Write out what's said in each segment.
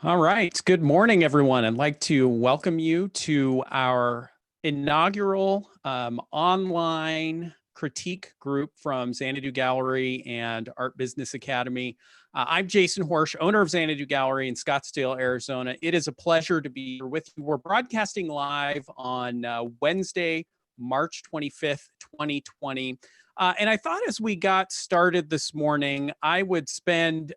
All right. Good morning, everyone. I'd like to welcome you to our inaugural online critique group from Xanadu Gallery and Art Business Academy. I'm Jason Horsch, owner of Xanadu Gallery in Scottsdale, Arizona. It is a pleasure to be here with you. We're broadcasting live on Wednesday, March 25th, 2020. And I thought as we got started this morning, I would spend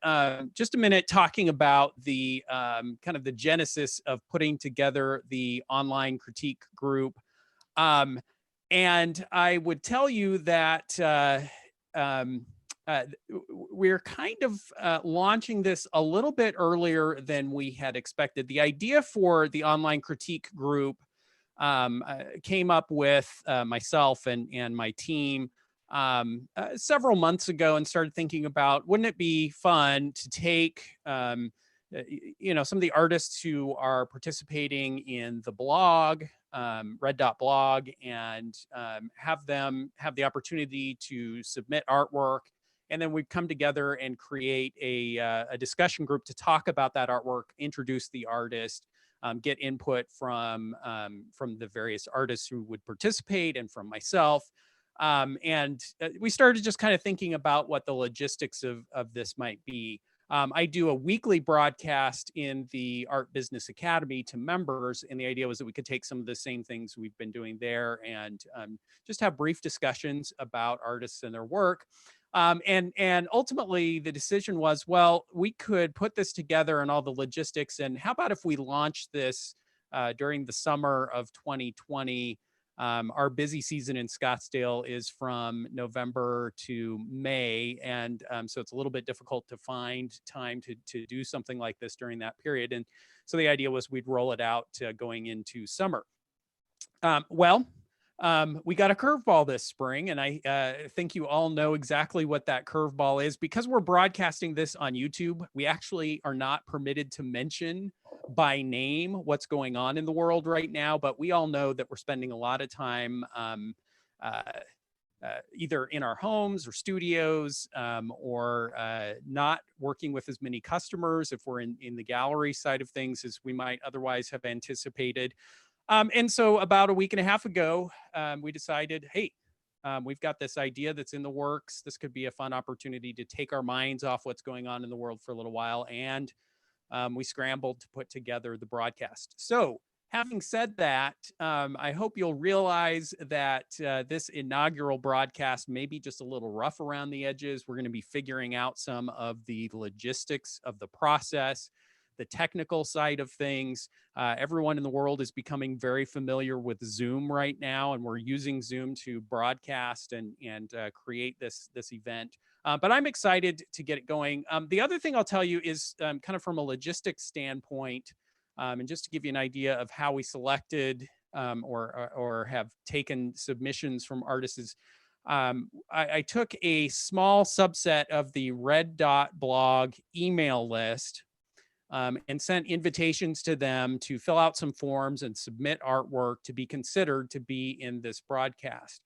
just a minute talking about the kind of the genesis of putting together the online critique group. Um, and I would tell you that um, uh, we're kind of launching this a little bit earlier than we had expected. The idea for the online critique group came up with myself and my team several months ago and started thinking about, wouldn't it be fun to take some of the artists who are participating in the blog, red dot blog, and have them have the opportunity to submit artwork, and then we'd come together and create a discussion group to talk about that artwork, introduce the artist, get input from the various artists who would participate and from myself. And we started just kind of thinking about what the logistics of this might be. I do a weekly broadcast in the Art Business Academy to members, and the idea was that we could take some of the same things we've been doing there and just have brief discussions about artists and their work. And ultimately, the decision was, well, we could put this together and all the logistics, and how about if we launch this during the summer of 2020? Our busy season in Scottsdale is from November to May, and so it's a little bit difficult to find time to do something like this during that period. And so the idea was we'd roll it out going into summer. We got a curveball this spring, and I think you all know exactly what that curveball is. Because we're broadcasting this on YouTube, we actually are not permitted to mention by name what's going on in the world right now, but we all know that we're spending a lot of time uh, either in our homes or studios, or not working with as many customers if we're in the gallery side of things as we might otherwise have anticipated. And so about a week and a half ago, we decided, hey, we've got this idea that's in the works. This could be a fun opportunity to take our minds off what's going on in the world for a little while. And we scrambled to put together the broadcast. So having said that, I hope you'll realize that this inaugural broadcast may be just a little rough around the edges. We're going to be figuring out some of the logistics of the process, the technical side of things. Everyone in the world is becoming very familiar with Zoom right now, and we're using Zoom to broadcast and create this event. But I'm excited to get it going. The other thing I'll tell you is kind of from a logistics standpoint, and just to give you an idea of how we selected or have taken submissions from artists is, I took a small subset of the Red Dot blog email list and sent invitations to them to fill out some forms and submit artwork to be considered to be in this broadcast.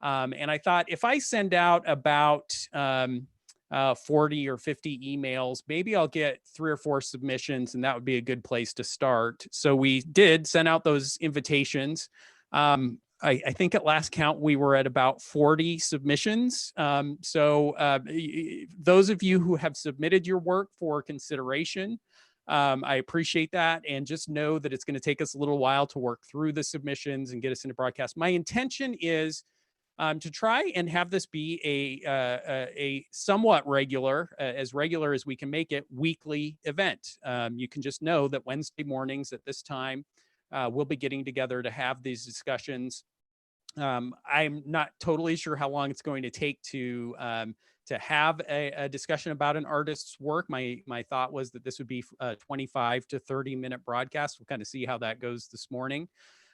And I thought, if I send out about 40 or 50 emails, maybe I'll get 3 or 4 submissions, and that would be a good place to start. So we did send out those invitations. I think at last count, we were at about 40 submissions. Those of you who have submitted your work for consideration, I appreciate that. And just know that it's going to take us a little while to work through the submissions and get us into broadcast. My intention is to try and have this be a somewhat regular, as regular as we can make it, weekly event. You can just know that Wednesday mornings at this time, we'll be getting together to have these discussions. I'm not totally sure how long it's going to take to have a discussion about an artist's work. My thought was that this would be a 25 to 30-minute broadcast. We'll kind of see how that goes this morning.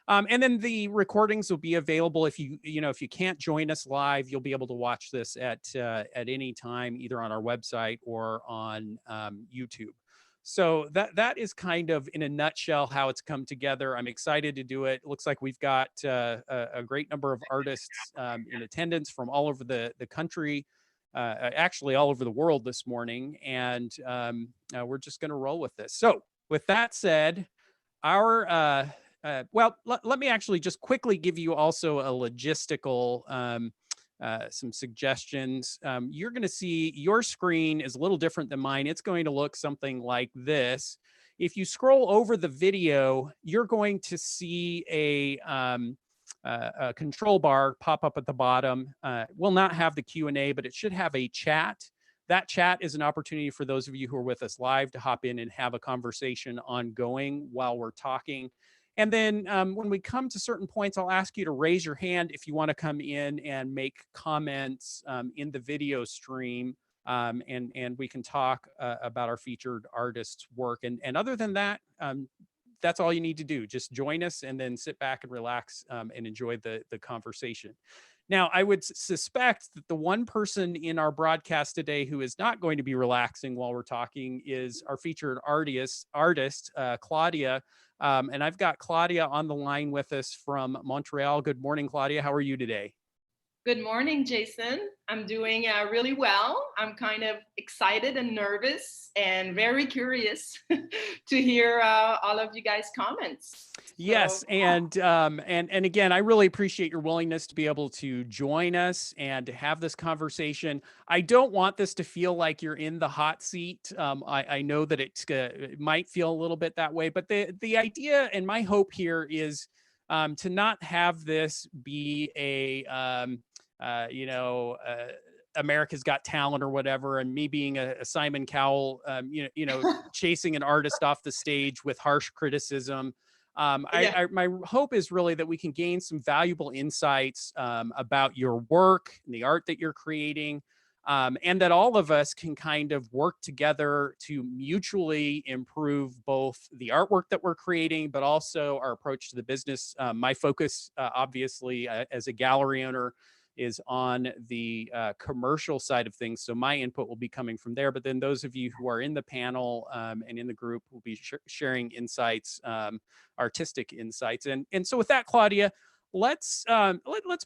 And then the recordings will be available. If you can't join us live, you'll be able to watch this at any time, either on our website or on YouTube. So that is kind of in a nutshell how it's come together. I'm excited to do it. It looks like we've got a great number of artists in attendance from all over the country, actually all over the world this morning, and we're just going to roll with this. So with that said, our well, let me actually just quickly give you also a logistical some suggestions. You're going to see your screen is a little different than mine. It's going to look something like this. If you scroll over the video, you're going to see a control bar pop up at the bottom. Will not have the Q&A, but it should have a chat. That chat is an opportunity for those of you who are with us live to hop in and have a conversation ongoing while we're talking. And then when we come to certain points, I'll ask you to raise your hand if you want to come in and make comments in the video stream. And we can talk about our featured artist's work. And other than that, that's all you need to do. Just join us and then sit back and relax and enjoy the conversation. Now, I would suspect that the one person in our broadcast today who is not going to be relaxing while we're talking is our featured artist, Claudia. And I've got Claudia on the line with us from Montreal. Good morning, Claudia. How are you today? Good morning, Jason. I'm doing really well. I'm kind of excited and nervous and very curious to hear all of you guys' comments. Yes, and again, I really appreciate your willingness to be able to join us and to have this conversation. I don't want this to feel like you're in the hot seat. I know that it might feel a little bit that way, but the idea and my hope here is to not have this be America's Got Talent or whatever, and me being a Simon Cowell, chasing an artist off the stage with harsh criticism. My hope is really that we can gain some valuable insights about your work and the art that you're creating, and that all of us can kind of work together to mutually improve both the artwork that we're creating, but also our approach to the business. My focus, obviously, as a gallery owner, is on the commercial side of things. So my input will be coming from there. But then those of you who are in the panel and in the group will be sharing insights, artistic insights. And so with that, Claudia, let's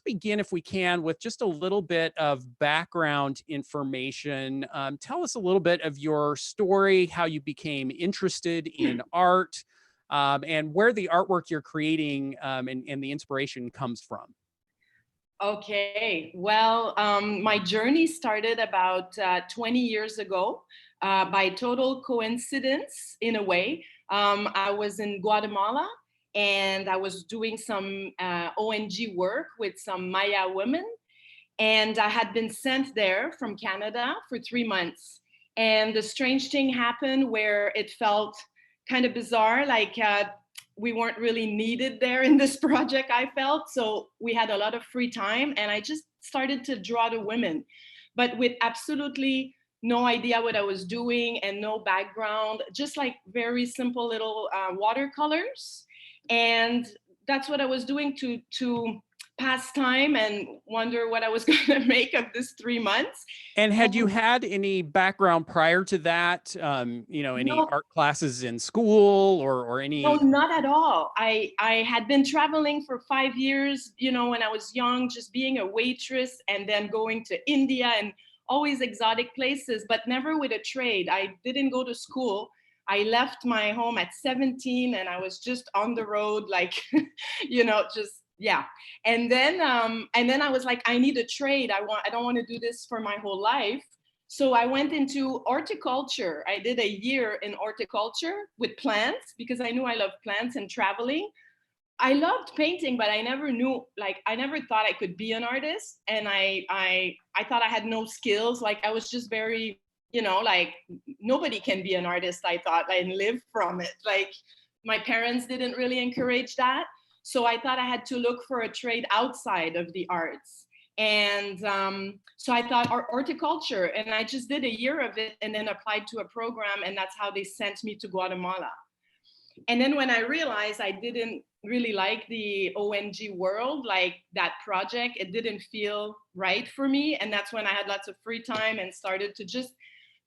begin, if we can, with just a little bit of background information. Tell us a little bit of your story, how you became interested in art, and where the artwork you're creating and the inspiration comes from. Okay, well, my journey started about 20 years ago by total coincidence, in a way. I was in Guatemala and I was doing some ONG work with some Maya women. And I had been sent there from Canada for 3 months. And the strange thing happened where it felt kind of bizarre, like we weren't really needed there in this project, I felt. So we had a lot of free time and I just started to draw the women, but with absolutely no idea what I was doing and no background, just like very simple little watercolors. And that's what I was doing to pass time and wonder what I was going to make of this 3 months. And had you had any background prior to that? Any art classes in school or any? No, not at all. I had been traveling for 5 years, when I was young, just being a waitress and then going to India and always exotic places, but never with a trade. I didn't go to school. I left my home at 17 and I was just on the road, like, yeah. And then I was like, I need a trade. I don't want to do this for my whole life. So I went into horticulture. I did a year in horticulture with plants because I knew I loved plants and traveling. I loved painting, but I never thought I could be an artist. And I thought I had no skills. Like I was just very, like nobody can be an artist, I thought, and live from it. Like my parents didn't really encourage that. So I thought I had to look for a trade outside of the arts. And so I thought horticulture, and I just did a year of it and then applied to a program, and that's how they sent me to Guatemala. And then when I realized I didn't really like the ONG world, like that project, it didn't feel right for me. And that's when I had lots of free time and started to just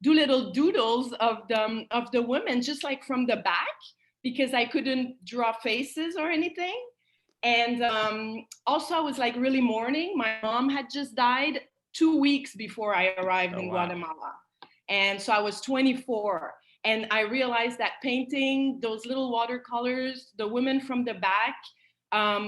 do little doodles of the women, just like from the back, because I couldn't draw faces or anything. And also I was like really mourning. My mom had just died 2 weeks before I arrived in Guatemala. And so I was 24. And I realized that painting those little watercolors, the women from the back,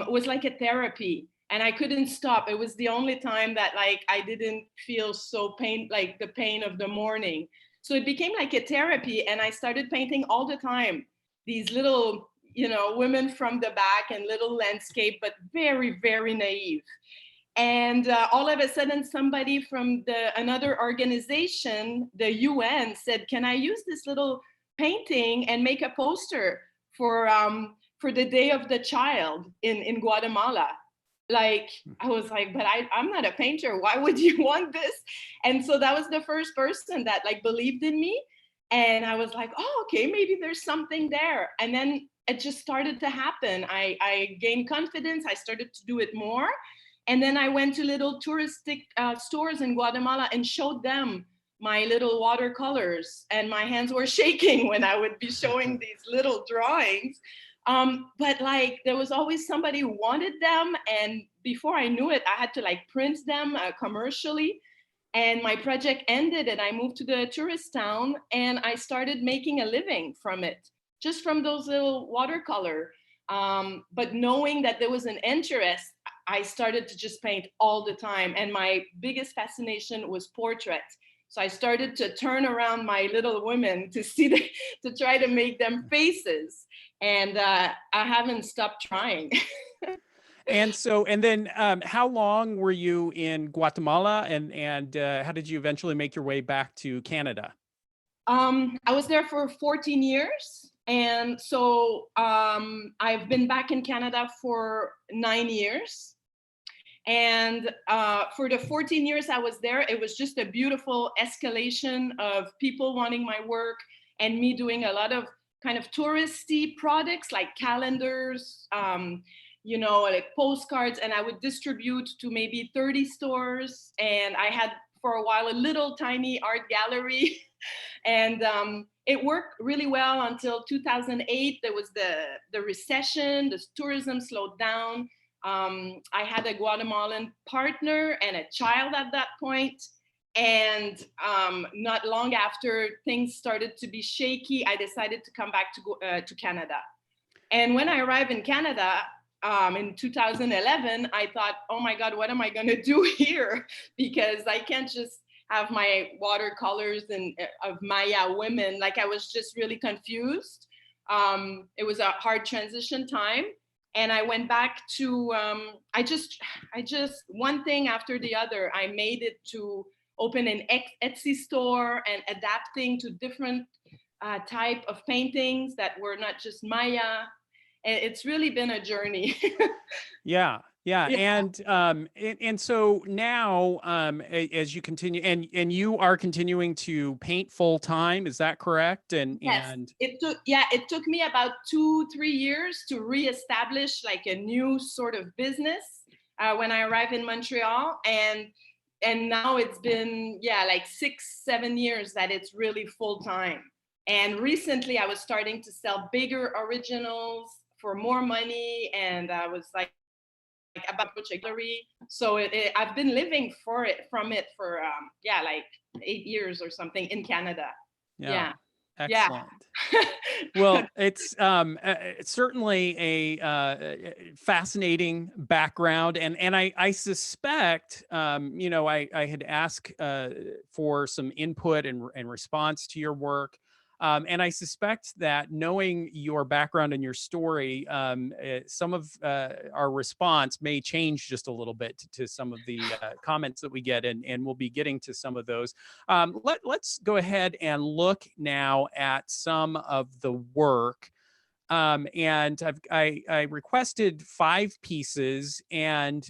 was like a therapy. And I couldn't stop. It was the only time that like I didn't feel so like the pain of the morning. So it became like a therapy, and I started painting all the time. These little, women from the back and little landscape, but very, very naive. And all of a sudden, somebody from another organization, the UN, said, "Can I use this little painting and make a poster for the Day of the Child in Guatemala?" Like, I was like, "But I'm not a painter. Why would you want this?" And so that was the first person that like believed in me. And I was like, "Oh, okay, maybe there's something there." And then it just started to happen. I gained confidence. I started to do it more. And then I went to little touristic stores in Guatemala and showed them my little watercolors. And my hands were shaking when I would be showing these little drawings. But like there was always somebody who wanted them. And before I knew it, I had to like print them commercially. And my project ended and I moved to the tourist town and I started making a living from it, just from those little watercolor. But knowing that there was an interest, I started to just paint all the time. And my biggest fascination was portraits. So I started to turn around my little women to to try to make them faces. And I haven't stopped trying. And so, and then how long were you in Guatemala, and how did you eventually make your way back to Canada? I was there for 14 years. And so I've been back in Canada for 9 years. And for the 14 years I was there, it was just a beautiful escalation of people wanting my work and me doing a lot of kind of touristy products like calendars, like postcards, and I would distribute to maybe 30 stores. And I had for a while a little tiny art gallery. And it worked really well until 2008. There was the recession, the tourism slowed down. I had a Guatemalan partner and a child at that point. And not long after things started to be shaky, I decided to come back to Canada. And when I arrived in Canada in 2011, I thought, oh my God, what am I going to do here? Because I can't just have my watercolors and of Maya women. Like I was just really confused. It was a hard transition time. And I went back to, I just, one thing after the other, I made it to open an Etsy store and adapting to different type of paintings that were not just Maya. And it's really been a journey. Yeah. Yeah. And so now, as you continue, and you are continuing to paint full time, is that correct? Yes, it took me about 2-3 years to reestablish like a new sort of business when I arrived in Montreal, and now it's been like 6-7 years that it's really full time. And recently I was starting to sell bigger originals for more money, and I was like about gallery. So I've been living from it for like 8 years or something in Canada. Yeah. Yeah. Excellent. Well, it's certainly a fascinating background, and I suspect, I had asked for some input and response to your work. And I suspect that knowing your background and your story, some of our response may change just a little bit to some of the comments that we get, and we'll be getting to some of those. Let's go ahead and look now at some of the work. And I requested 5 pieces, and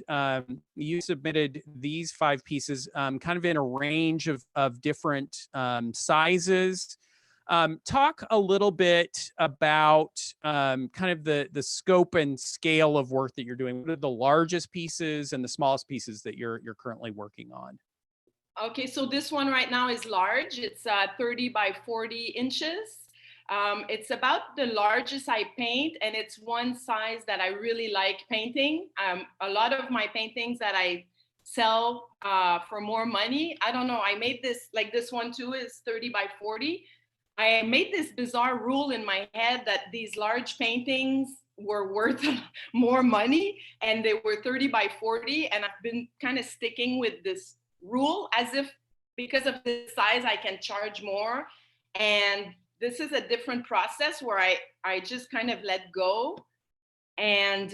you submitted these 5 pieces kind of in a range of different sizes. Talk a little bit about kind of the scope and scale of work that you're doing. What are the largest pieces and the smallest pieces that you're currently working on? Okay, so this one right now is large. It's 30 by 40 inches. It's about the largest I paint, and it's one size that I really like painting. A lot of my paintings that I sell for more money, I don't know, I made this, like this one too is 30 by 40. I made this bizarre rule in my head that these large paintings were worth more money, and they were 30 by 40. And I've been kind of sticking with this rule as if because of the size, I can charge more. And this is a different process where I just kind of let go. And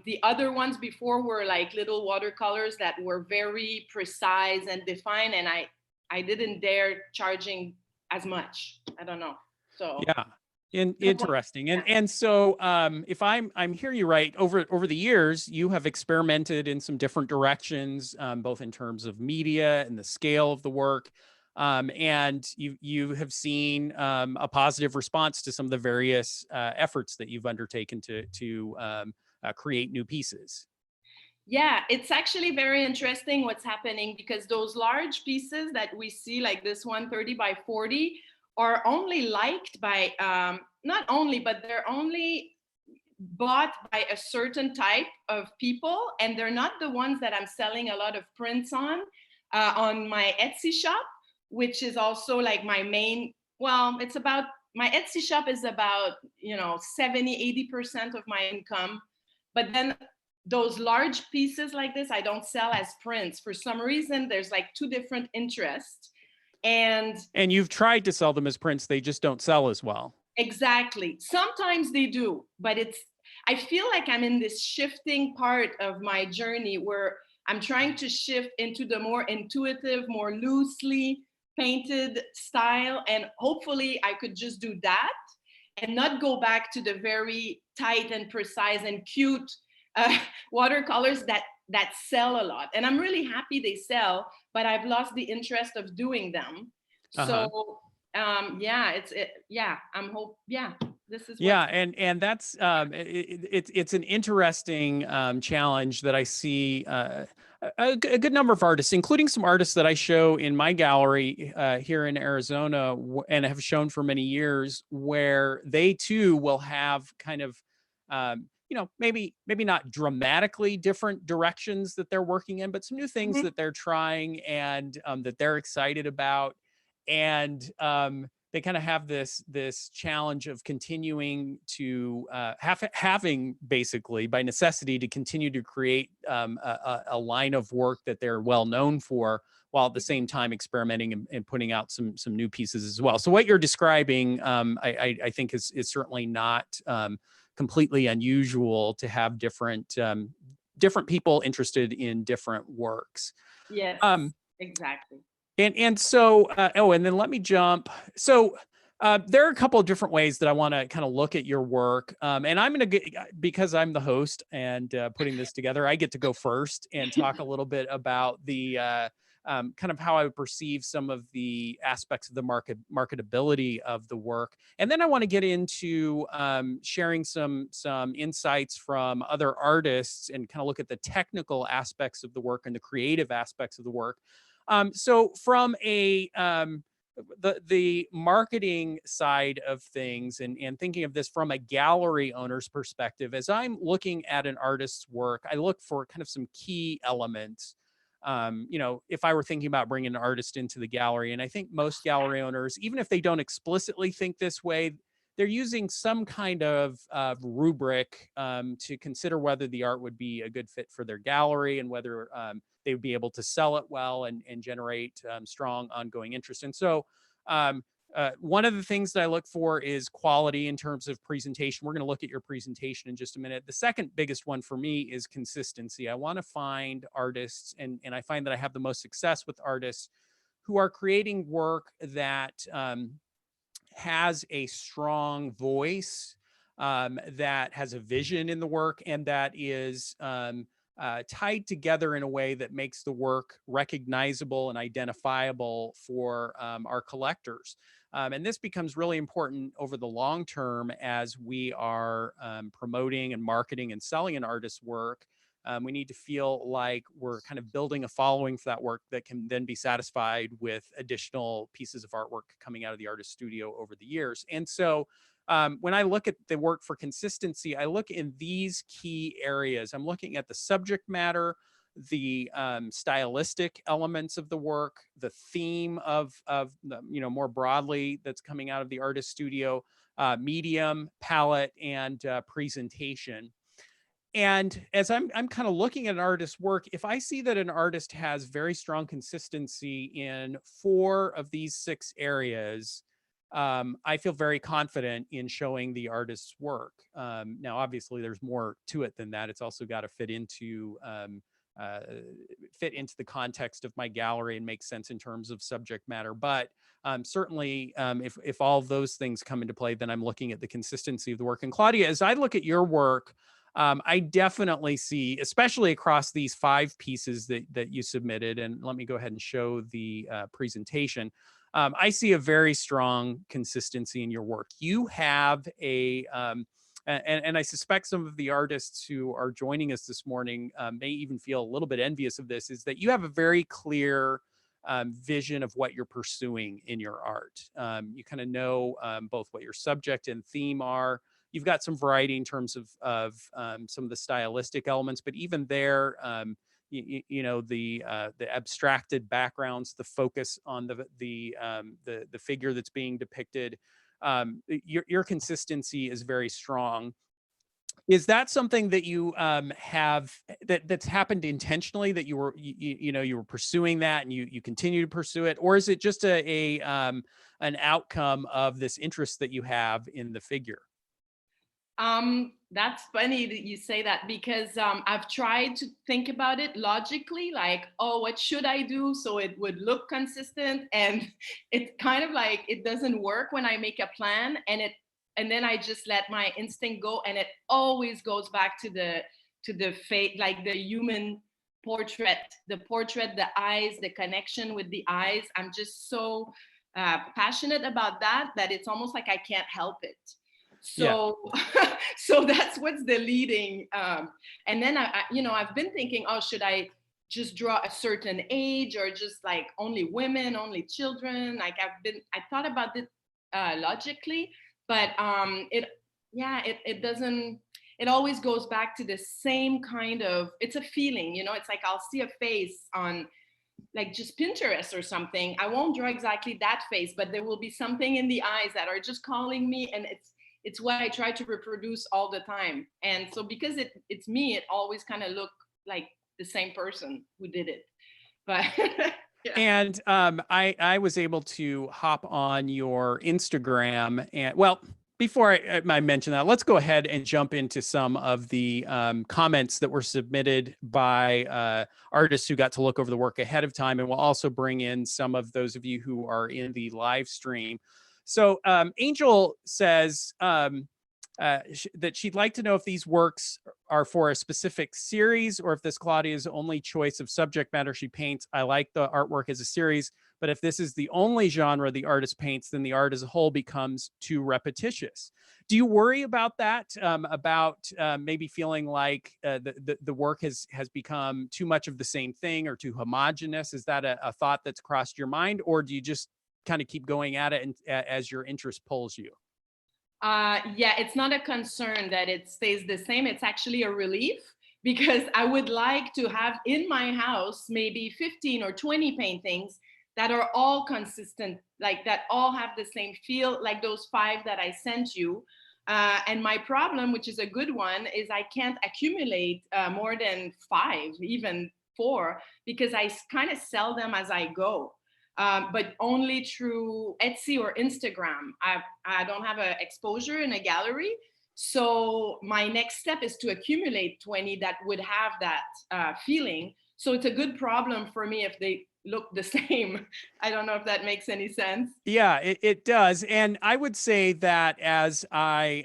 the other ones before were like little watercolors that were very precise and defined. And I didn't dare charging as much. I don't know. So Yeah. Interesting. And so if I'm hearing you right, over the years, you have experimented in some different directions, both in terms of media and the scale of the work. And you have seen a positive response to some of the various efforts that you've undertaken to create new pieces. yeah, it's actually very interesting what's happening because those large pieces that we see, like this one 30 by 40, are only liked by, not only, but they're only bought by a certain type of people. And they're not the ones that I'm selling a lot of prints on my Etsy shop, which is also like my main, well, it's about, my Etsy shop is about, 70, 80% of my income. But then those large pieces like this, I don't sell as prints. For some reason, there's like two different interests. And And you've tried to sell them as prints, they just don't sell as well. exactly. Sometimes they do, but I feel like I'm in this shifting part of my journey where I'm trying to shift into the more intuitive, more loosely painted style. And hopefully I could just do that and not go back to the very tight and precise and cute uh, watercolors that sell a lot. And I'm really happy they sell, but I've lost the interest of doing them. Uh-huh. So yeah, this is what. Yeah, and that's it's an interesting challenge that I see a good number of artists, including some artists that I show in my gallery here in Arizona and have shown for many years, where they too will have kind of maybe not dramatically different directions that they're working in, but some new things Mhm. that they're trying and that they're excited about, and they kind of have this challenge of continuing to having basically by necessity to continue to create a line of work that they're well known for, while at the same time experimenting and putting out some new pieces as well. So what you're describing, I think is certainly not completely unusual to have different people interested in different works. Yes, Um, exactly. and so, and then let me jump. So, there are a couple of different ways that I want to kind of look at your work. And I'm going to get, because I'm the host and putting this together, I get to go first and talk a little bit about the kind of how I would perceive some of the aspects of the marketability of the work. And then I want to get into sharing some insights from other artists and kind of look at the technical aspects of the work and the creative aspects of the work. So from the marketing side of things, and thinking of this from a gallery owner's perspective, as I'm looking at an artist's work, I look for kind of some key elements. If I were thinking about bringing an artist into the gallery, and I think most gallery owners, even if they don't explicitly think this way, they're using some kind of rubric to consider whether the art would be a good fit for their gallery, and whether they would be able to sell it well and generate strong ongoing interest. And so one of the things that I look for is quality in terms of presentation. We're going to look at your presentation in just a minute. The second biggest one for me is consistency. I want to find artists, and I find that I have the most success with artists who are creating work that has a strong voice, that has a vision in the work, and that is tied together in a way that makes the work recognizable and identifiable for our collectors. And this becomes really important over the long term as we are promoting and marketing and selling an artist's work. We need to feel like we're kind of building a following for that work that can then be satisfied with additional pieces of artwork coming out of the artist studio over the years. And so when I look at the work for consistency, I look in these key areas. I'm looking at the subject matter, the stylistic elements of the work, the theme of the, more broadly that's coming out of the artist studio, medium, palette, and presentation. And as I'm kind of looking at an artist's work, if I see that an artist has very strong consistency in 4 of these 6 areas, I feel very confident in showing the artist's work. Now, obviously, there's more to it than that. It's also got to uh, fit into the context of my gallery and make sense in terms of subject matter. But certainly, if all of those things come into play, then I'm looking at the consistency of the work. And Claudia, as I look at your work, I definitely see, especially across these 5 pieces that you submitted, and let me go ahead and show the presentation. I see a very strong consistency in your work. You have and I suspect some of the artists who are joining us this morning may even feel a little bit envious of this, is that you have a very clear vision of what you're pursuing in your art. You kind of know both what your subject and theme are. You've got some variety in terms of some of the stylistic elements, but even there, the abstracted backgrounds, the focus on the figure that's being depicted, your consistency is very strong. Is that something that you have that's happened intentionally, that you were pursuing that and you continue to pursue it, or is it just an outcome of this interest that you have in the figure? That's funny that you say that, because I've tried to think about it logically, like, oh, what should I do so it would look consistent? And it's kind of like it doesn't work when I make a plan, and then I just let my instinct go, and it always goes back to the fate, like the human portrait, the eyes, the connection with the eyes. I'm just so passionate about that it's almost like I can't help it. Yeah. So so that's what's the leading, and then I've been thinking, oh, should I just draw a certain age, or just like only women, only children? Like I thought about it logically, but it doesn't, it always goes back to the same kind of, it's a feeling, it's like I'll see a face on like just Pinterest or something. I won't draw exactly that face, but there will be something in the eyes that are just calling me, and it's what I try to reproduce all the time. And so because it's me, it always kind of look like the same person who did it. But yeah. And I was able to hop on your Instagram, and well, before I mention that, let's go ahead and jump into some of the comments that were submitted by artists who got to look over the work ahead of time, and we'll also bring in some of those of you who are in the live stream. So Angel says that she'd like to know if these works are for a specific series, or if this Claudia's only choice of subject matter she paints. I like the artwork as a series, but if this is the only genre the artist paints, then the art as a whole becomes too repetitious. Do you worry about that? About maybe feeling like the work has become too much of the same thing, or too homogenous? Is that a thought that's crossed your mind, or do you just kind of keep going at it and, as your interest pulls you? Yeah, it's not a concern that it stays the same. It's actually a relief, because I would like to have in my house maybe 15 or 20 paintings that are all consistent, like that all have the same feel, like those 5 that I sent you. And my problem, which is a good one, is I can't accumulate more than 5, even 4, because I kind of sell them as I go. But only through Etsy or Instagram. I don't have an exposure in a gallery. So my next step is to accumulate 20 that would have that feeling. So it's a good problem for me if they look the same. I don't know if that makes any sense. Yeah, it does. And I would say that as I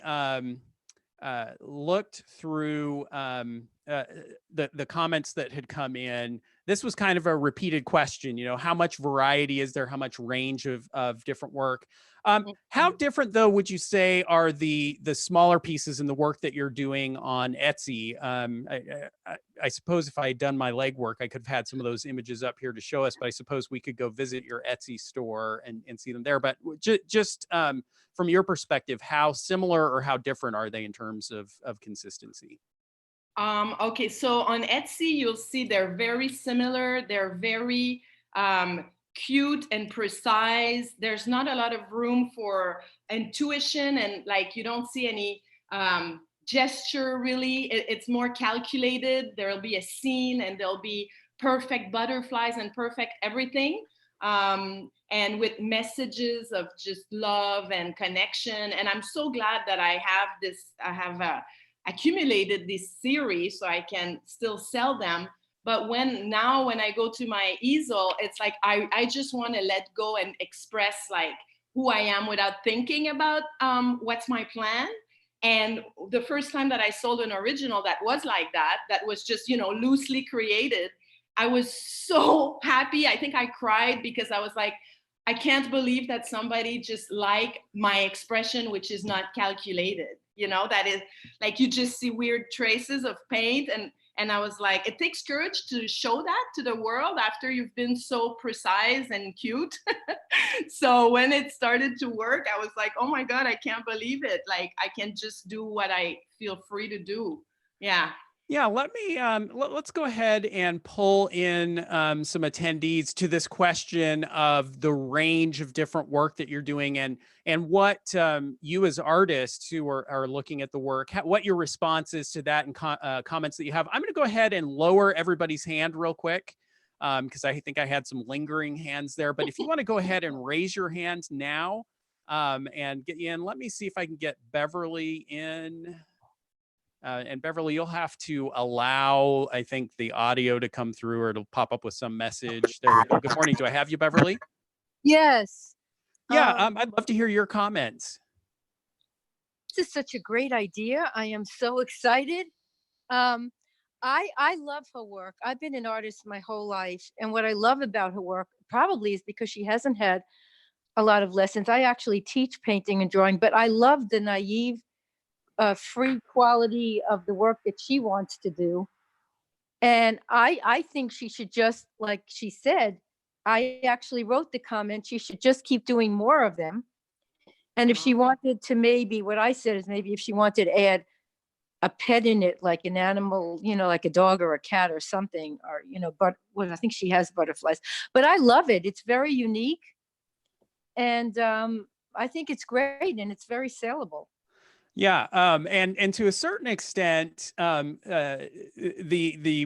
looked through the comments that had come in, this was kind of a repeated question. How much variety is there? How much range of different work? How different, though, would you say are the smaller pieces in the work that you're doing on Etsy? I suppose if I had done my legwork, I could have had some of those images up here to show us, but I suppose we could go visit your Etsy store and see them there. But just from your perspective, how similar or how different are they in terms of consistency? Okay, so on Etsy, you'll see they're very similar. They're very cute and precise. There's not a lot of room for intuition, and like you don't see any gesture really. It's more calculated. There'll be a scene and there'll be perfect butterflies and perfect everything. And with messages of just love and connection. And I'm so glad that I have accumulated this series so I can still sell them. But when I go to my easel, it's like I just want to let go and express like who I am without thinking about what's my plan. And the first time that I sold an original that was like that, that was just, loosely created, I was so happy. I think I cried because I was like, I can't believe that somebody just like my expression, which is not calculated. That is like you just see weird traces of paint. And I was like, it takes courage to show that to the world after you've been so precise and cute. So when it started to work, I was like, oh my God, I can't believe it. Like I can just do what I feel free to do. Yeah. Yeah, let me let's go ahead and pull in some attendees to this question of the range of different work that you're doing, and what you as artists who are looking at the work, what your response is to that, and comments that you have. I'm going to go ahead and lower everybody's hand real quick because I think I had some lingering hands there. But if you want to go ahead and raise your hand now and get you in, let me see if I can get Beverly in. And Beverly, you'll have to allow, I think, the audio to come through, or it'll pop up with some message. There we go. Good morning. Do I have you, Beverly? Yes. Yeah, I'd love to hear your comments. This is such a great idea. I am so excited. I love her work. I've been an artist my whole life. And what I love about her work probably is because she hasn't had a lot of lessons. I actually teach painting and drawing, but I love the naive, free quality of the work that she wants to do. And I think she should just, like she said, I actually wrote the comment, she should just keep doing more of them. And if she wanted to, maybe what I said is maybe if she wanted to add a pet in it, like an animal, like a dog or a cat or something, or, but well, I think she has butterflies, but I love it. It's very unique. And I think it's great and it's very saleable. Yeah, and to a certain extent, the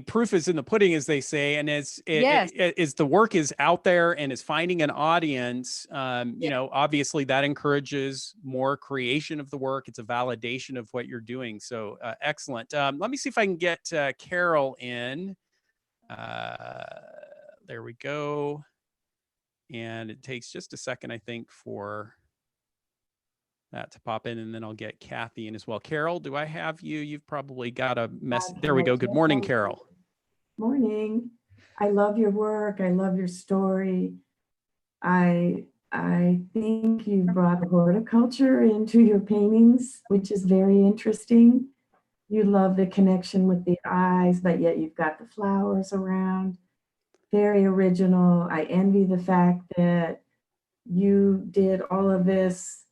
proof is in the pudding, as they say, and as the work is out there and is finding an audience, obviously that encourages more creation of the work. It's a validation of what you're doing. So excellent. Let me see if I can get Carol in. There we go. And it takes just a second, I think, for that to pop in, and then I'll get Kathy in as well. Carol, do I have you? You've probably got a message. There we go. Good morning, Carol. Morning. I love your work. I love your story. I think you brought horticulture into your paintings, which is very interesting. You love the connection with the eyes, but yet you've got the flowers around. Very original. I envy the fact that you did all of this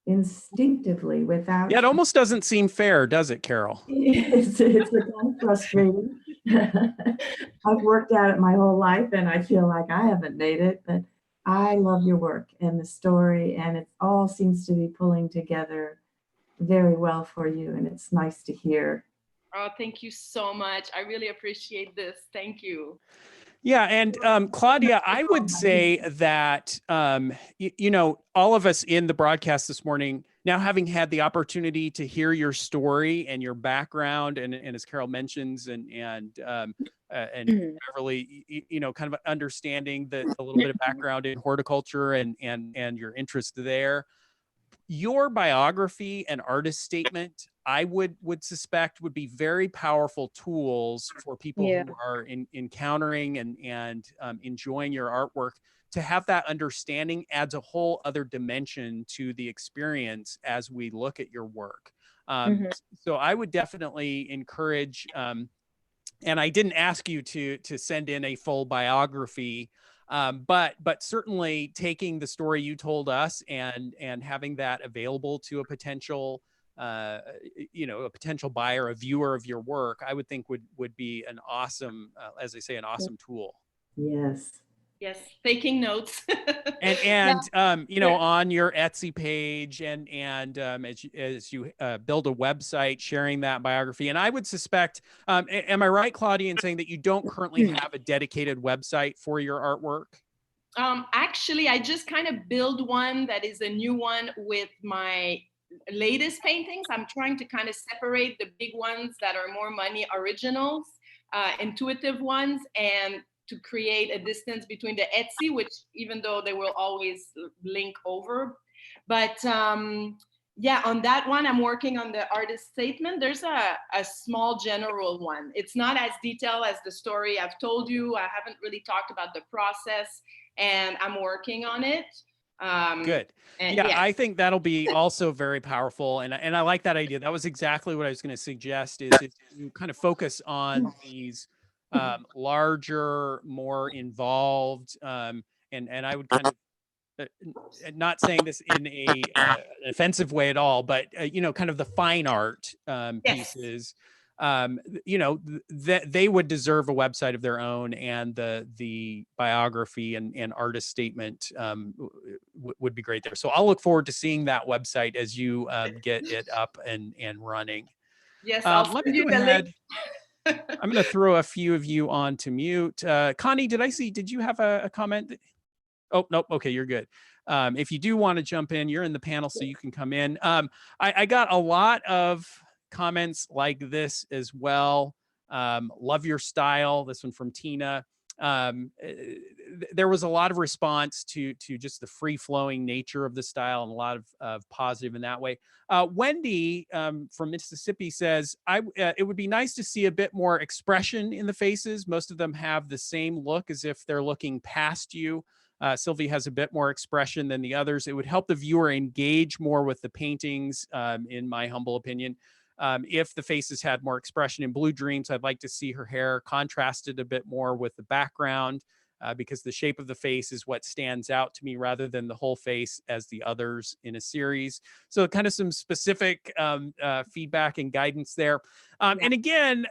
instinctively without. Yeah, it almost doesn't seem fair, does it, Carol? It's kind of frustrating. I've worked at it my whole life and I feel like I haven't made it, but I love your work and the story, and it all seems to be pulling together very well for you, and it's nice to hear. Oh, thank you so much. I really appreciate this. Thank you. Yeah. And Claudia, I would say that, all of us in the broadcast this morning, now having had the opportunity to hear your story and your background, and as Carol mentions, and Beverly, kind of understanding the little bit of background in horticulture and your interest there. Your biography and artist statement, I would suspect, would be very powerful tools for people who are encountering and enjoying your artwork. To have that understanding adds a whole other dimension to the experience as we look at your work. So I would definitely encourage, and I didn't ask you to send in a full biography, but certainly taking the story you told us and having that available to a potential a potential buyer, a viewer of your work, I would think would be an awesome, as they say, an awesome tool. Yes. Yes, taking notes. And Yeah. on your Etsy page and as you build a website, sharing that biography. And I would suspect, am I right, Claudia, in saying that you don't currently have a dedicated website for your artwork? Actually, I just kind of build one that is a new one with my latest paintings. I'm trying to kind of separate the big ones that are more money originals, intuitive ones, and to create a distance between the Etsy, which even though they will always link over. But yeah, on that one, I'm working on the artist statement. There's a small general one. It's not as detailed as the story I've told you. I haven't really talked about the process, and I'm working on it. Good. Yeah, I think that'll be also very powerful. And I like that idea. That was exactly what I was going to suggest is you kind of focus on these larger, more involved, and I would kind of not saying this in a offensive way at all, but kind of the fine art pieces, that they would deserve a website of their own, and the biography and artist statement would be great there. So I'll look forward to seeing that website as you get it up and running. Yes, I'll let send me you go the ahead. link. I'm going to throw a few of you on to mute. Connie, did you have a comment? Oh, nope. Okay, you're good. If you do want to jump in, you're in the panel, so you can come in. I got a lot of comments like this as well. Love your style. This one from Tina. There was a lot of response to just the free-flowing nature of the style, and a lot of positive in that way. Wendy from Mississippi says, it would be nice to see a bit more expression in the faces. Most of them have the same look, as if they're looking past you. Sylvie has a bit more expression than the others. It would help the viewer engage more with the paintings, in my humble opinion. If the faces had more expression. In Blue Dreams, I'd like to see her hair contrasted a bit more with the background, because the shape of the face is what stands out to me, rather than the whole face as the others in a series. So kind of some specific feedback and guidance there. And again,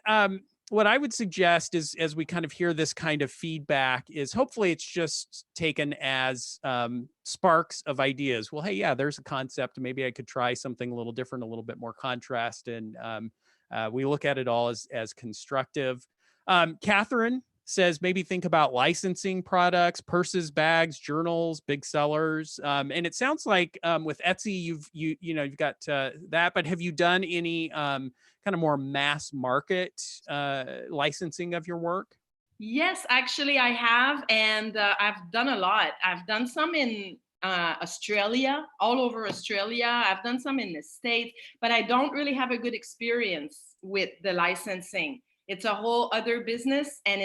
what I would suggest is, as we kind of hear this kind of feedback, is hopefully it's just taken as sparks of ideas. Well, hey, yeah, there's a concept. Maybe I could try something a little different, a little bit more contrast. And we look at it all as constructive. Catherine says maybe think about licensing products, purses, bags, journals, big sellers. And it sounds like with Etsy, you've got that, but have you done any kind of more mass market licensing of your work? Yes, actually I have, and I've done a lot. I've done some in Australia, all over Australia. I've done some in the States, but I don't really have a good experience with the licensing. It's a whole other business, and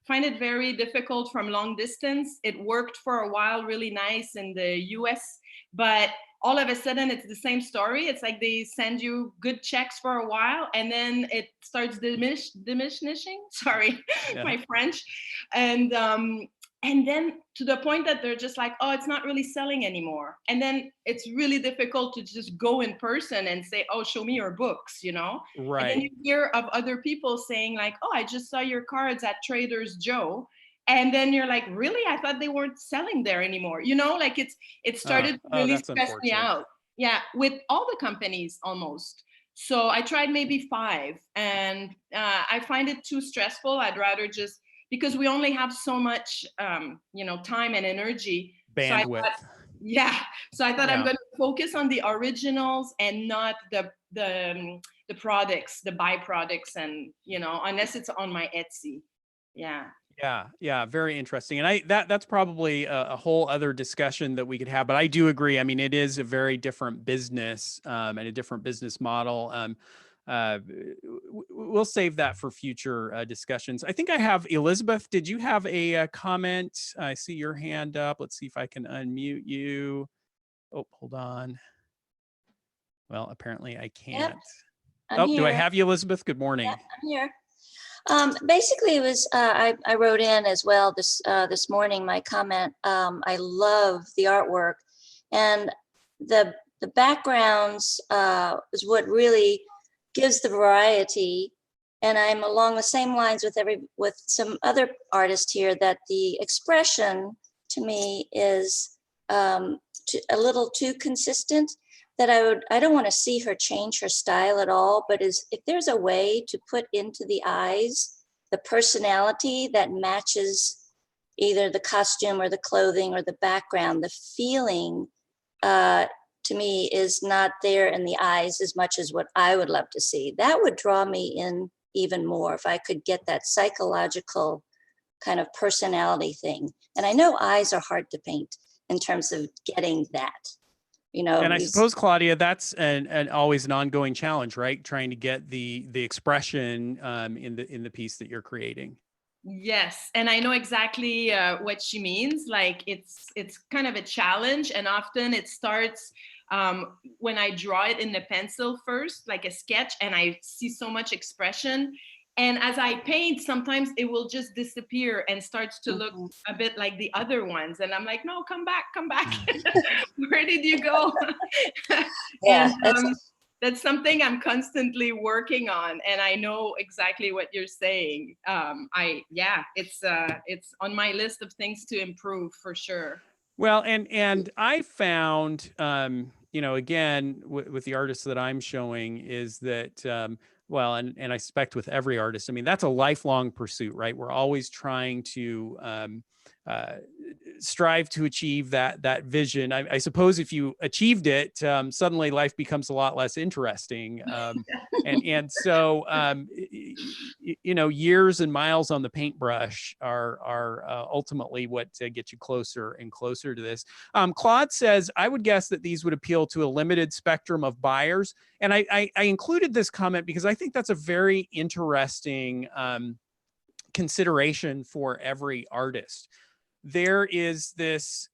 find it very difficult from long distance. It worked for a while really nice in the US, but all of a sudden it's the same story. It's like they send you good checks for a while, and then it starts diminishing. Sorry, my French. And then to the point that they're just like, oh, it's not really selling anymore. And then it's really difficult to just go in person and say, oh, show me your books, Right. And then you hear of other people saying like, oh, I just saw your cards at Trader Joe's. And then you're like, really? I thought they weren't selling there anymore. Like it started to really stress me out. Yeah, with all the companies almost. So I tried maybe 5, and I find it too stressful. I'd rather just, because we only have so much, time and energy. Bandwidth. So I thought I'm going to focus on the originals and not the products, the byproducts, and unless it's on my Etsy. Yeah, very interesting. And that's probably a whole other discussion that we could have, but I do agree. I mean, it is a very different business and a different business model. We'll save that for future discussions. I think I have Elizabeth. Did you have a comment? I see your hand up. Let's see if I can unmute you. Oh, hold on. Well, apparently I can't. Yep, do I have you, Elizabeth? Good morning. Yeah, I'm here. Basically, it was I wrote in as well this morning my comment. I love the artwork, and the the backgrounds is what really gives the variety. And I'm along the same lines with some other artists here, that the expression to me is a little too consistent, that I don't want to see her change her style at all, but if there's a way to put into the eyes the personality that matches either the costume or the clothing or the background, the feeling to me is not there in the eyes as much as what I would love to see. That would draw me in even more if I could get that psychological kind of personality thing. And I know eyes are hard to paint in terms of getting that, you know. And I suppose, Claudia, that's always an ongoing challenge, right? Trying to get the expression in the piece that you're creating. Yes, and I know exactly what she means. Like it's kind of a challenge, and often it starts when I draw it in the pencil first, like a sketch, and I see so much expression. And as I paint, sometimes it will just disappear and starts to look a bit like the other ones. And I'm like, no, come back. Where did you go? Yeah, and that's something I'm constantly working on. And I know exactly what you're saying. It's on my list of things to improve for sure. Well, and I found, again, with the artists that I'm showing is that, well, and I suspect with every artist, I mean, that's a lifelong pursuit, right? We're always trying to strive to achieve that vision. I suppose if you achieved it, suddenly life becomes a lot less interesting. And so, years and miles on the paintbrush are ultimately what gets you closer and closer to this. Claude says, I would guess that these would appeal to a limited spectrum of buyers. And I included this comment because I think that's a very interesting consideration for every artist. There is this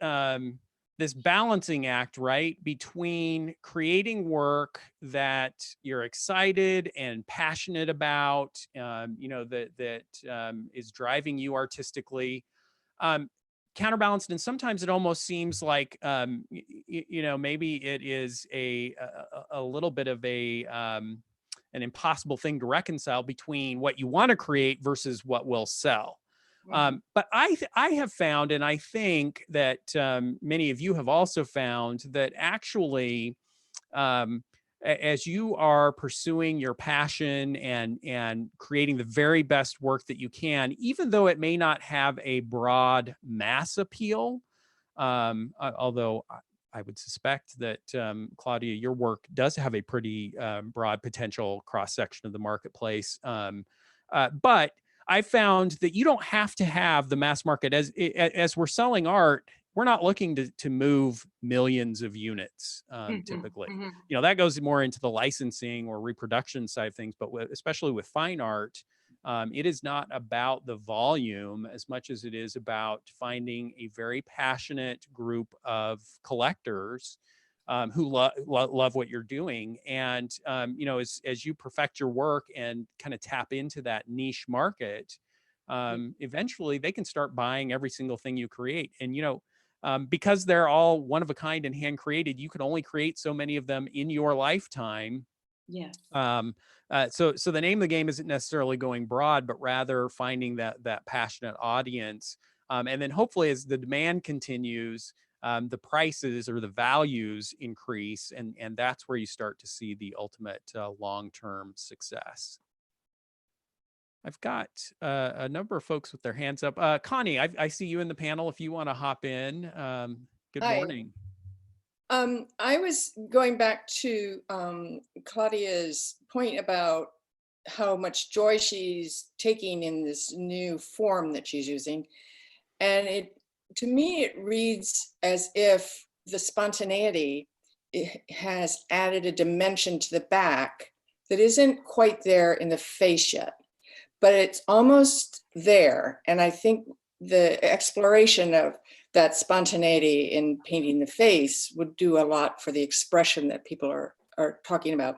this balancing act, right, between creating work that you're excited and passionate about, that is driving you artistically, counterbalanced, and sometimes it almost seems like maybe it is a little bit of an impossible thing to reconcile between what you want to create versus what will sell. But I have found, and I think that many of you have also found, that actually, as you are pursuing your passion and creating the very best work that you can, even though it may not have a broad mass appeal, although I would suspect that, Claudia, your work does have a pretty broad potential cross-section of the marketplace. But I found that you don't have to have the mass market. As we're selling art, we're not looking to move millions of units typically. That goes more into the licensing or reproduction side of things, but especially with fine art, it is not about the volume as much as it is about finding a very passionate group of collectors who love what you're doing. And, as you perfect your work and kind of tap into that niche market, eventually they can start buying every single thing you create. And, because they're all one of a kind and hand created, you can only create so many of them in your lifetime. Yes. So the name of the game isn't necessarily going broad, but rather finding that passionate audience. And then hopefully as the demand continues, the prices or the values increase, and that's where you start to see the ultimate long-term success. I've got a number of folks with their hands up. Connie, I see you in the panel. If you want to hop in, good Hi. morning. I was going back to Claudia's point about how much joy she's taking in this new form that she's using. And to me, it reads as if the spontaneity has added a dimension to the back that isn't quite there in the face yet, but it's almost there. And I think the exploration of that spontaneity in painting the face would do a lot for the expression that people are talking about.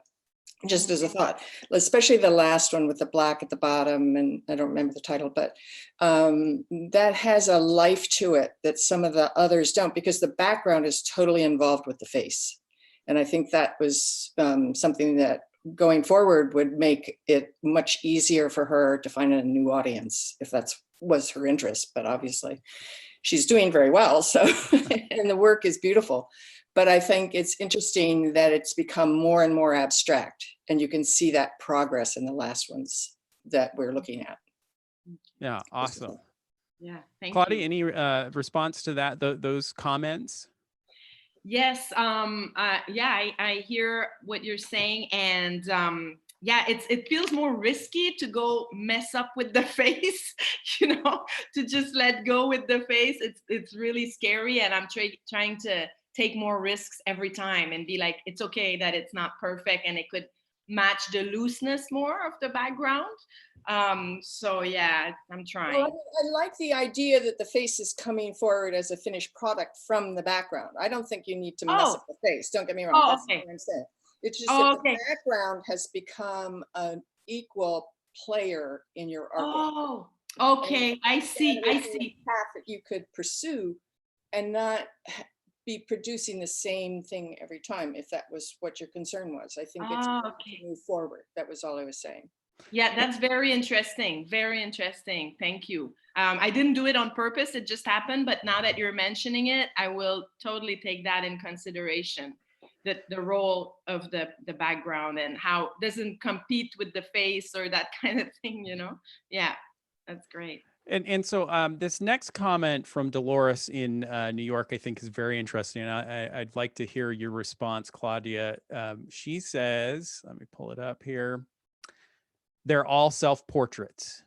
Just as a thought, especially the last one with the black at the bottom, and I don't remember the title, but that has a life to it that some of the others don't, because the background is totally involved with the face. And I think that was something that going forward would make it much easier for her to find a new audience, if that's was her interest. But obviously she's doing very well, so and the work is beautiful. But I think it's interesting that it's become more and more abstract, and you can see that progress in the last ones that we're looking at. Yeah, awesome. Yeah, thank Claudia, you. any response to that, those comments? Yes, yeah, I hear what you're saying, and yeah, it feels more risky to go mess up with the face, to just let go with the face. It's really scary, and I'm trying to take more risks every time and be like, it's okay that it's not perfect, and it could match the looseness more of the background. So yeah, I'm trying. Well, I like the idea that the face is coming forward as a finished product from the background. I don't think you need to mess up the face. Don't get me wrong. That's Okay. what I'm saying. It's just Oh, that okay. the background has become an equal player in your artwork. Oh, okay. I see. I That would be see. a path that you could pursue and not be producing the same thing every time, if that was what your concern was. I think it's Okay. to move forward. That was all I was saying. Yeah, that's very interesting. Very interesting. Thank you. I didn't do it on purpose. It just happened. But now that you're mentioning it, I will totally take that in consideration. The role of the background and how it doesn't compete with the face or that kind of thing, Yeah, that's great. And so this next comment from Dolores in New York, I think, is very interesting. And I'd like to hear your response, Claudia. She says, let me pull it up here. They're all self-portraits.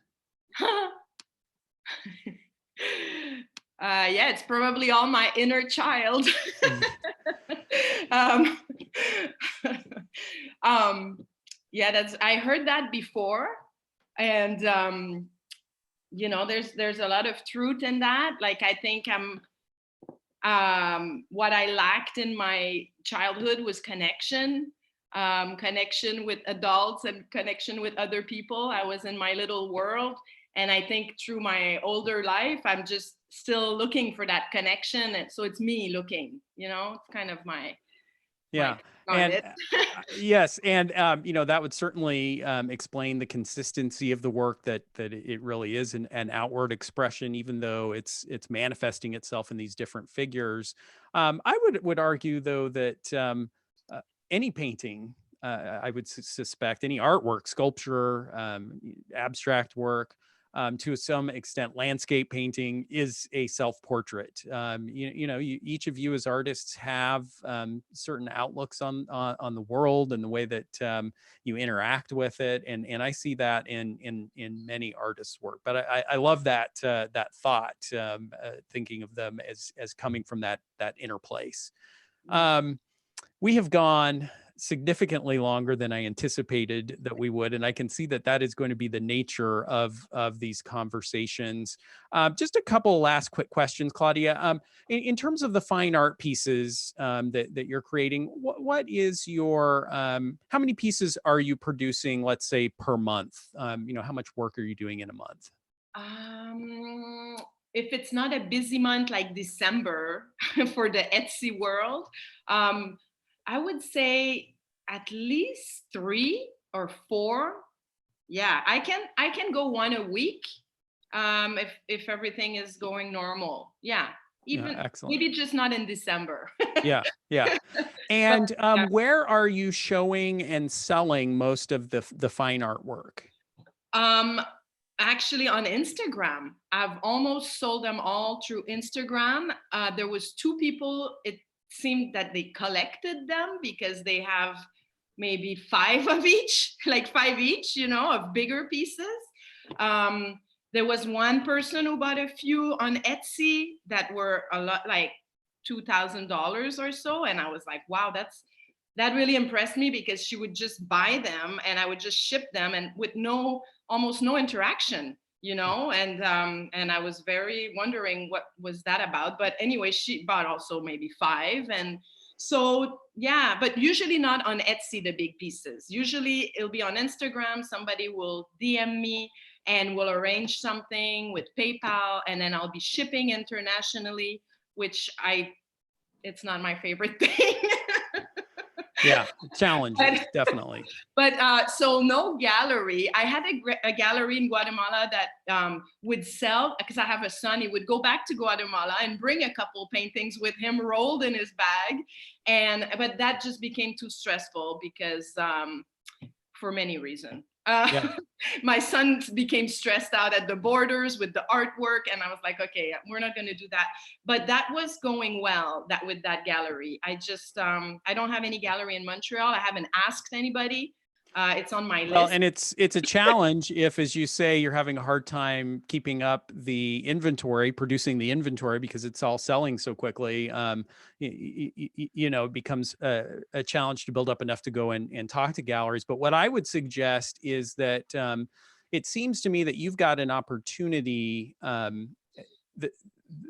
Yeah, it's probably all my inner child. Yeah, I heard that before, and there's a lot of truth in that. Like, I think what I lacked in my childhood was connection with adults and connection with other people. I was in my little world. And I think through my older life, I'm just still looking for that connection. And so it's me looking, it's kind of my, yeah. And yes. And, that would certainly explain the consistency of the work that it really is an outward expression, even though it's manifesting itself in these different figures. I would argue, though, that any painting, I would suspect, any artwork, sculpture, abstract work, to some extent, landscape painting is a self-portrait. Each of you as artists have certain outlooks on the world and the way that you interact with it, and I see that in many artists' work. But I love that thought, thinking of them as coming from that inner place. We have gone significantly longer than I anticipated that we would, and I can see that is going to be the nature of these conversations. Just a couple last quick questions, Claudia. In terms of the fine art pieces that you're creating, what is your how many pieces are you producing, let's say, per month? How much work are you doing in a month? If it's not a busy month like December for the Etsy world, I would say at least 3 or 4. Yeah, I can go one a week if everything is going normal. Yeah, even excellent. maybe just not in December. Yeah. And where are you showing and selling most of the fine artwork? Actually, on Instagram. I've almost sold them all through Instagram. There was 2 people. It seemed that they collected them because they have maybe 5 of each, like 5 each, of bigger pieces. There was one person who bought a few on Etsy that were a lot, like $2,000 or so. And I was like, wow, that really impressed me, because she would just buy them and I would just ship them, and with almost no interaction, and I was very wondering what was that about. But anyway, she bought also maybe 5. And so, yeah, but usually not on Etsy, the big pieces. Usually it'll be on Instagram. Somebody will DM me and we'll arrange something with PayPal, and then I'll be shipping internationally, which it's not my favorite thing. Yeah, challenges, definitely. But so no gallery. I had a gallery in Guatemala that would sell, because I have a son. He would go back to Guatemala and bring a couple paintings with him rolled in his bag, but that just became too stressful because for many reasons. Yeah. My son became stressed out at the borders with the artwork, and I was like, okay, we're not going to do that. But that was going well, that with that gallery. I just I don't have any gallery in Montreal. I haven't asked anybody. It's on my Well, list. and it's a challenge if, as you say, you're having a hard time keeping up the inventory, producing the inventory because it's all selling so quickly. You know, it becomes a challenge to build up enough to go and talk to galleries. But what I would suggest is that it seems to me that you've got an opportunity.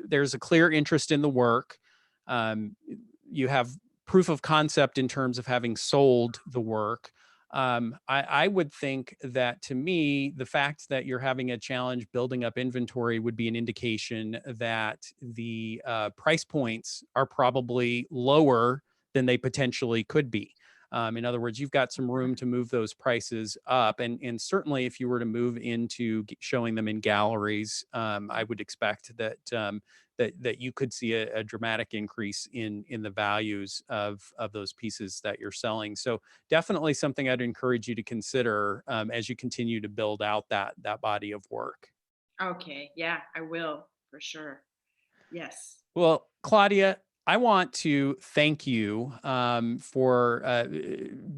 There's a clear interest in the work. You have proof of concept in terms of having sold the work. I would think that, to me, the fact that you're having a challenge building up inventory would be an indication that the price points are probably lower than they potentially could be. In other words, you've got some room to move those prices up. And certainly if you were to move into showing them in galleries, I would expect that that you could see a dramatic increase in the values of those pieces that you're selling. So definitely something I'd encourage you to consider as you continue to build out that body of work. Okay, yeah, I will for sure. Yes. Well, Claudia, I want to thank you for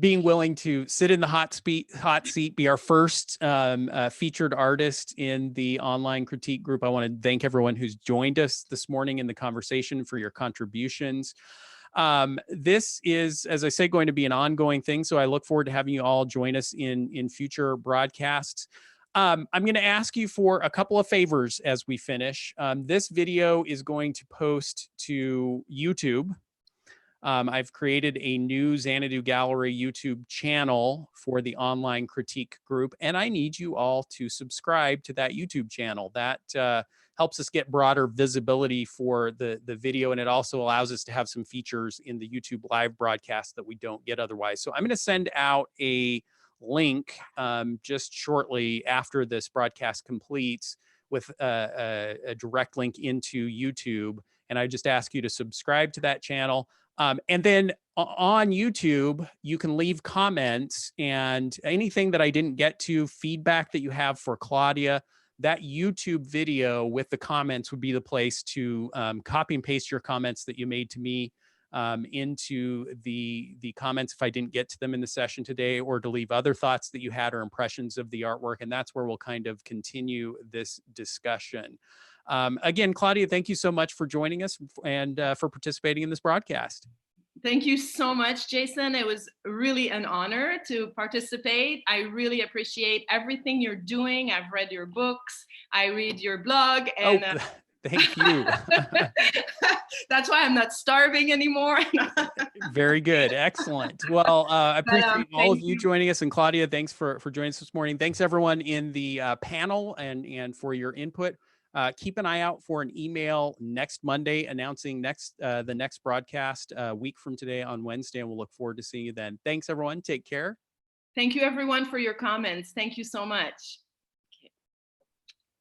being willing to sit in the hot seat, be our first featured artist in the online critique group. I want to thank everyone who's joined us this morning in the conversation for your contributions. This is, as I say, going to be an ongoing thing. So I look forward to having you all join us in future broadcasts. I'm going to ask you for a couple of favors as we finish. This video is going to post to YouTube. I've created a new Xanadu Gallery YouTube channel for the online critique group, and I need you all to subscribe to that YouTube channel. That helps us get broader visibility for the video, and it also allows us to have some features in the YouTube live broadcast that we don't get otherwise. So I'm going to send out a link just shortly after this broadcast completes with a direct link into YouTube. And I just ask you to subscribe to that channel. And then on YouTube, you can leave comments, and anything that I didn't get to, feedback that you have for Claudia, that YouTube video with the comments would be the place to copy and paste your comments that you made to me into the comments if I didn't get to them in the session today, or to leave other thoughts that you had or impressions of the artwork. And that's where we'll kind of continue this discussion. Again, Claudia, thank you so much for joining us and for participating in this broadcast. Thank you so much, Jason. It was really an honor to participate. I really appreciate everything you're doing. I've read your books. I read your blog. And thank you. That's why I'm not starving anymore. Very good. Excellent. Well, I appreciate all of you joining us. And Claudia, thanks for joining us this morning. Thanks everyone in the panel and for your input. Keep an eye out for an email next Monday announcing the next broadcast a week from today on Wednesday. And we'll look forward to seeing you then. Thanks everyone. Take care. Thank you everyone for your comments. Thank you so much.